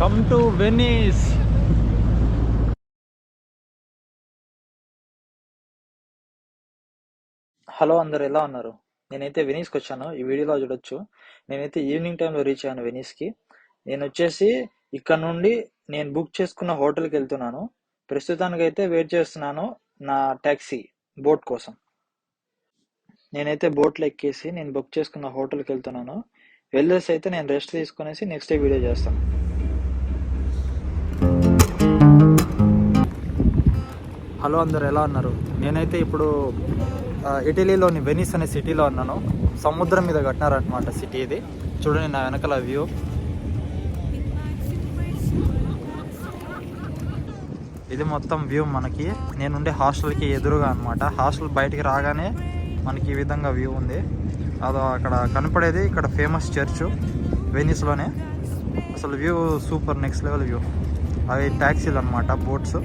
Come to Venice. Hello అందరు, ఎలా ఉన్నారు? నేనైతే వెనీస్కి వచ్చాను. ఈ వీడియోలో చూడొచ్చు, నేనైతే ఈవినింగ్ టైంలో రీచ్ అయ్యాను వెనీస్కి. నేను వచ్చేసి ఇక్కడ నుండి నేను బుక్ చేసుకున్న హోటల్కి వెళ్తున్నాను. ప్రస్తుతానికైతే వెయిట్ చేస్తున్నాను నా ట్యాక్సీ బోట్ కోసం. నేనైతే బోట్లో ఎక్కేసి నేను బుక్ చేసుకున్న హోటల్కి వెళ్తున్నాను. వెళ్ళేసి అయితే నేను రెస్ట్ తీసుకునేసి నెక్స్ట్ డే వీడియో చేస్తాను. హలో అందరు, ఎలా ఉన్నారు? నేనైతే ఇప్పుడు ఇటలీలోని వెనీస్ అనే సిటీలో ఉన్నాను. సముద్రం మీద కట్టినారనమాట సిటీ ఇది. చూడండి నా వెనకాల వ్యూ. ఇది మొత్తం వ్యూ మనకి నేనుండే హాస్టల్కి ఎదురుగా అనమాట. హాస్టల్ బయటికి రాగానే మనకి ఈ విధంగా వ్యూ ఉంది. అదో అక్కడ కనపడేది ఇక్కడ ఫేమస్ చర్చ్ వెనీస్లోనే. అసలు view super, next level view. అవి ట్యాక్సీలు అనమాట, బోట్స్.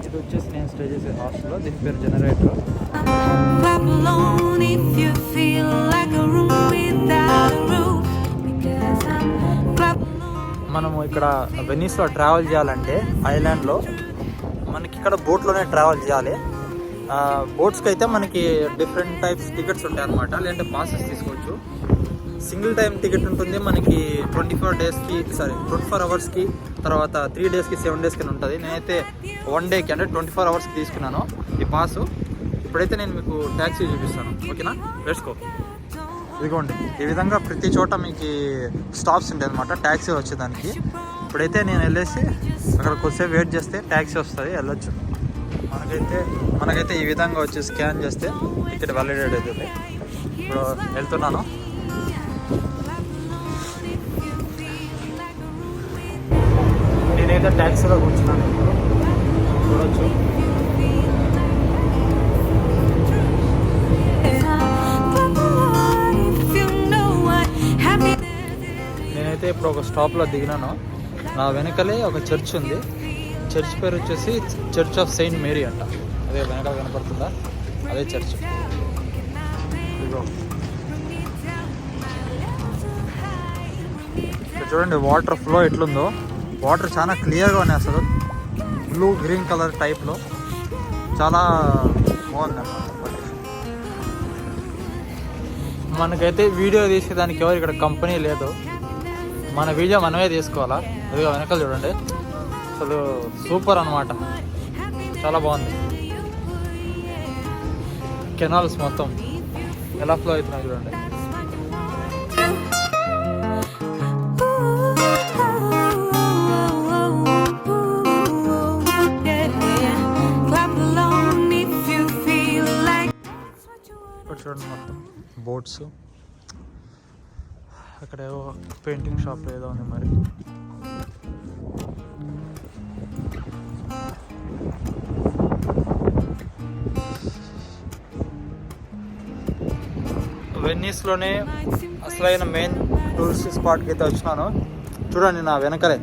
ఇది వచ్చేసి నేను స్టే చేసే హాస్టల్, దీని పేరు జనరేటర్. మనము ఇక్కడ వెనీస్లో ట్రావెల్ చేయాలంటే ఐలాండ్లో మనకి ఇక్కడ బోట్లోనే ట్రావెల్ చేయాలి. బోట్స్కి అయితే మనకి డిఫరెంట్ టైప్స్ టికెట్స్ ఉంటాయి అనమాట, లేదంటే పాసెస్ తీసుకోవచ్చు. సింగిల్ టైం టికెట్ ఉంటుంది మనకి 24 అవర్స్కి, తర్వాత 3 డేస్కి 7 డేస్కి ఉంటుంది. నేనైతే 1 డేకి అంటే 24 అవర్స్కి తీసుకున్నాను ఈ పాసు. ఇప్పుడైతే నేను మీకు ట్యాక్సీ చూపిస్తాను, ఓకేనా? వేసుకో. ఇదిగోండి, ఈ విధంగా ప్రతి చోట మీకు స్టాప్స్ ఉంటాయి అనమాట ట్యాక్సీ వచ్చేదానికి. ఇప్పుడైతే నేను వెళ్ళేసి అక్కడ కొద్దిసేపు వెయిట్ చేస్తే ట్యాక్సీ వస్తుంది, వెళ్ళొచ్చు. మనకైతే ఈ విధంగా వచ్చి స్కాన్ చేస్తే టికెట్ వ్యాలిడేట్ అవుతుంది. ఇప్పుడు వెళ్తున్నాను. నేనైతే ట్యాక్సీలో కూర్చున్నాను, చూడొచ్చు. నేనైతే ఇప్పుడు ఒక స్టాప్లో దిగినాను. నా వెనకలే ఒక చర్చ్ ఉంది. చర్చ్ పేరు వచ్చేసి చర్చ్ ఆఫ్ సెయింట్ మేరీ అంట. అదే వెనకాల కనపడుతుందా, అదే చర్చ్. ఇదిగో చూడండి వాటర్ ఫ్లో ఎట్లుందో. వాటర్ చాలా క్లియర్గా ఉన్నాయి, అసలు బ్లూ గ్రీన్ కలర్ టైప్లో చాలా బాగుంది అన్నమాట. మనకైతే వీడియో తీసేదానికి ఎవరు ఇక్కడ కంపెనీ లేదు, మన వీడియో మనమే తీసుకోవాలా. అదిగా వెనకాల చూడండి, అసలు సూపర్ అనమాట, చాలా బాగుంది. కెనాల్స్ మొత్తం ఎలా ఫ్లో అవుతున్నాయి చూడండి. చూడండి మొత్తం బోట్స్. అక్కడ ఏవో పెయింటింగ్ షాప్ ఏదో ఉంది మరి. వెనీస్లోనే అసలైన మెయిన్ టూరిస్ట్ స్పాట్కి అయితే వచ్చినాను. చూడండి నా వెనకలే.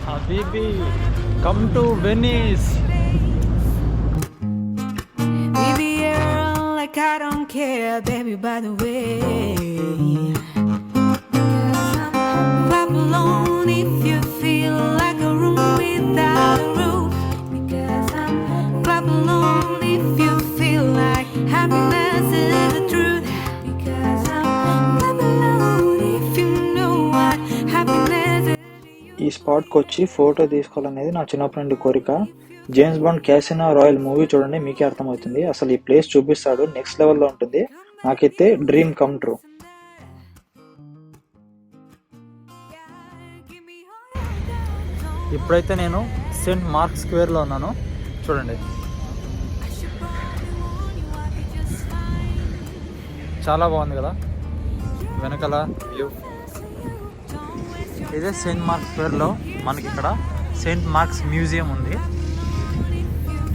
హబీబీ, come to Venice. I don't care, baby, by the way. Clap alone if you feel like a room without a roof. Because I'm clap alone if you feel like happiness is the truth. Because I'm clap alone if you know what happiness is. ఈ స్పాట్కి వచ్చి photo తీసుకోవాలనేది నా చిన్నప్పటి నుండి కోరిక. James bond casino royal movie చూడండి, మీకే అర్థమవుతుంది. అసలు ఈ ప్లేస్ చూపిస్తాడు, నెక్స్ట్ లెవెల్లో ఉంటుంది. నాకైతే డ్రీమ్ కమ్ ట్రూ. ఇప్పుడైతే నేను సెయింట్ మార్క్ స్క్వేర్లో ఉన్నాను, చూడండి. చాలా బాగుంది కదా వెనకాల వ్యూ. ఇదే సెయింట్ మార్క్ స్క్వేర్లో మనకి ఇక్కడ సెయింట్ మార్క్స్ మ్యూజియం ఉంది,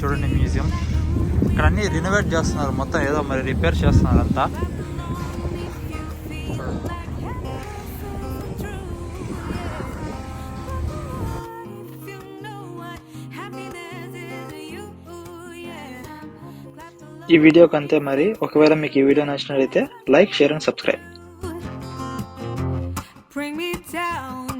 చూడండి. మ్యూజియం ఇక్కడ అన్నీ రినోవేట్ చేస్తున్నారు మొత్తం, ఏదో మరి రిపేర్ చేస్తున్నారు అంతా. ఈ వీడియోకి అంతే. మరి ఒకవేళ మీకు ఈ వీడియో నచ్చినట్లయితే like, share and subscribe. Bring me down.